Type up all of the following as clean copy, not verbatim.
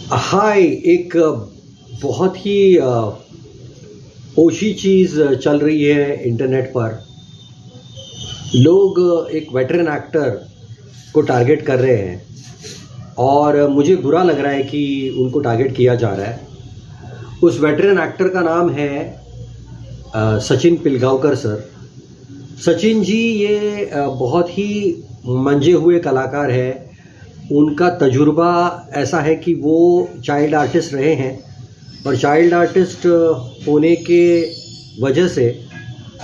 हाय एक बहुत ही ओशी चीज़ चल रही है इंटरनेट पर। लोग एक वेटरन एक्टर को टारगेट कर रहे हैं और मुझे बुरा लग रहा है कि उनको टारगेट किया जा रहा है। उस वेटरन एक्टर का नाम है सचिन पिलगांवकर सर। सचिन जी ये बहुत ही मंजे हुए कलाकार है। उनका तजुर्बा ऐसा है कि वो चाइल्ड आर्टिस्ट रहे हैं और चाइल्ड आर्टिस्ट होने के वजह से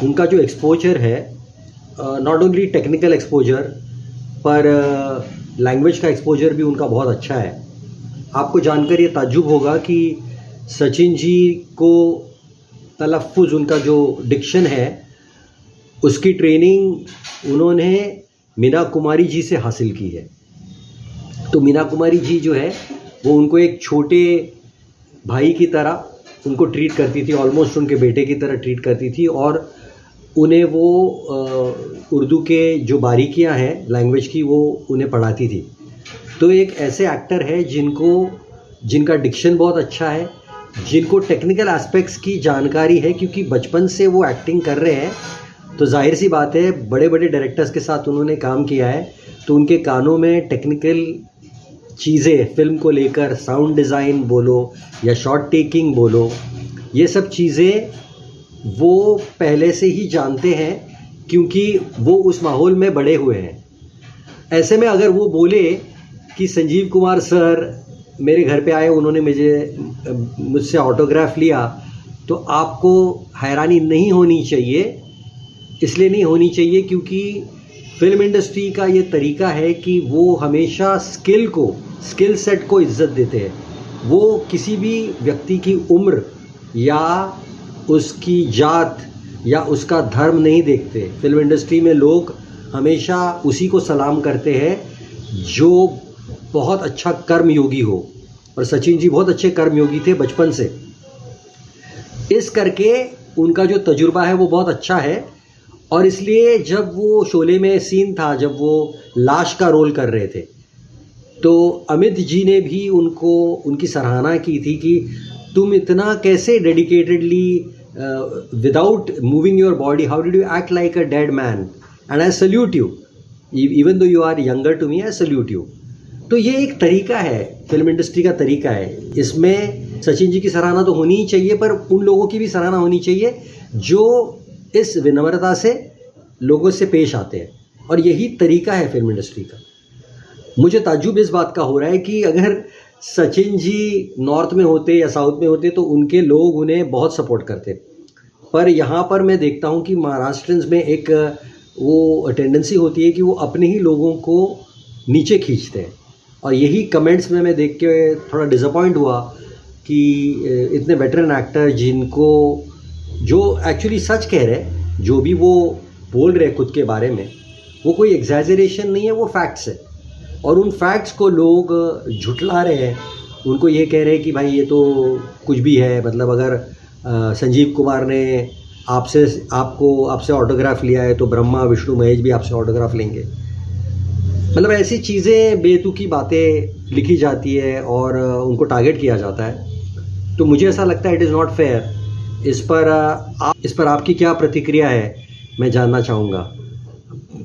उनका जो एक्सपोजर है, नॉट ओनली टेक्निकल एक्सपोजर पर लैंग्वेज का एक्सपोजर भी उनका बहुत अच्छा है। आपको जानकर ये ताज्जुब होगा कि सचिन जी को तलफ़्फ़ुज़, उनका जो डिक्शन है, उसकी ट्रेनिंग उन्होंने मीना कुमारी जी से हासिल की है। तो मीना कुमारी जी जो है वो उनको एक छोटे भाई की तरह उनको ट्रीट करती थी, ऑलमोस्ट उनके बेटे की तरह ट्रीट करती थी और उन्हें वो उर्दू के जो बारीकियां हैं लैंग्वेज की वो उन्हें पढ़ाती थी। तो एक ऐसे एक्टर है जिनका डिक्शन बहुत अच्छा है, जिनको टेक्निकल एस्पेक्ट्स की जानकारी है, क्योंकि बचपन से वो एक्टिंग कर रहे हैं। तो जाहिर सी बात है, बड़े बड़े डायरेक्टर्स के साथ उन्होंने काम किया है, तो उनके कानों में टेक्निकल चीज़ें, फिल्म को लेकर साउंड डिज़ाइन बोलो या शॉट टेकिंग बोलो, ये सब चीज़ें वो पहले से ही जानते हैं, क्योंकि वो उस माहौल में बड़े हुए हैं। ऐसे में अगर वो बोले कि संजीव कुमार सर मेरे घर पे आए, उन्होंने मुझसे ऑटोग्राफ लिया, तो आपको हैरानी नहीं होनी चाहिए। इसलिए नहीं होनी चाहिए क्योंकि फिल्म इंडस्ट्री का ये तरीका है कि वो हमेशा स्किल सेट को इज्जत देते हैं। वो किसी भी व्यक्ति की उम्र या उसकी जात या उसका धर्म नहीं देखते। फिल्म इंडस्ट्री में लोग हमेशा उसी को सलाम करते हैं जो बहुत अच्छा कर्मयोगी हो, और सचिन जी बहुत अच्छे कर्मयोगी थे बचपन से। इस करके उनका जो तजुर्बा है वो बहुत अच्छा है, और इसलिए जब वो शोले में सीन था, जब वो लाश का रोल कर रहे थे, तो अमित जी ने भी उनकी सराहना की थी कि तुम इतना कैसे dedicatedly without moving your body, how did you act like a dead man, and I salute you, even though you are younger to me, I salute you. तो ये एक तरीका है, फिल्म इंडस्ट्री का तरीका है। इसमें सचिन जी की सराहना तो होनी ही चाहिए, पर उन लोगों की भी सराहना होनी चाहिए जो इस विनम्रता से लोगों से पेश आते हैं, और यही तरीका है फिल्म इंडस्ट्री का। मुझे ताज्जुब इस बात का हो रहा है कि अगर सचिन जी नॉर्थ में होते या साउथ में होते तो उनके लोग उन्हें बहुत सपोर्ट करते, पर यहाँ पर मैं देखता हूँ कि महाराष्ट्रियंस में एक वो टेंडेंसी होती है कि वो अपने ही लोगों को नीचे खींचते हैं। और यही कमेंट्स में मैं देख के थोड़ा डिसअपॉइंट हुआ कि इतने वेटरन एक्टर जो एक्चुअली सच कह रहे हैं, जो भी वो बोल रहे हैं खुद के बारे में, वो कोई एग्जैजरेशन नहीं है, वो फैक्ट्स है। और उन फैक्ट्स को लोग झुठला रहे हैं, उनको ये कह रहे हैं कि भाई ये तो कुछ भी है। मतलब अगर संजीव कुमार ने आपसे ऑटोग्राफ लिया है तो ब्रह्मा विष्णु महेश भी आपसे ऑटोग्राफ लेंगे। मतलब ऐसी चीज़ें, बेतुकी बातें लिखी जाती है और उनको टारगेट किया जाता है। तो मुझे ऐसा लगता है इट इज़ नॉट फेयर। इस पर आपकी क्या प्रतिक्रिया है, मैं जानना चाहूँगा,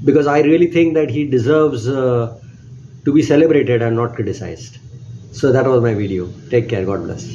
because I really think that he deserves to be celebrated and not criticized. So that was my video. Take care. God bless.